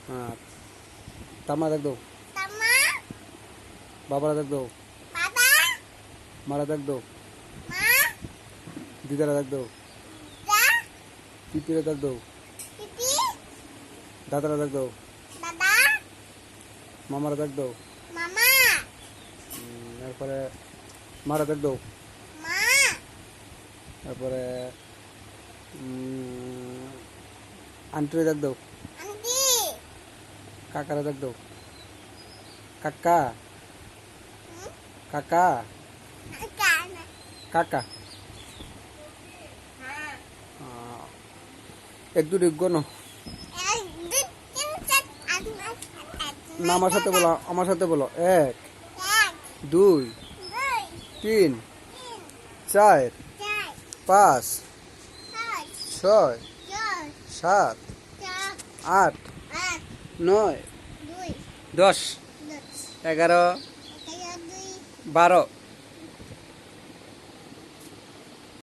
হ্যাঁ তামা দেখ দাও Tama. বাবারা দেখ দাও Baba. মারা দেখ দাও Ma. দিদারা দেখ দাও Da. পিপিরা দেখ দাও Pipi. দাদারা দেখ দাও Dada. মামারা দেখ দাও Mama. এরপরে মারা দেখ দাও Ma. তারপরে আন্টিরে দেখ দাও Andi. কাকারা দেখ দাও কাকা Hmm? কাকা Akan. কাকা Ha. এক দুটি গনো না আমার সাথে বলো 1 2 3 4 5 6 7 8 9 10 11 12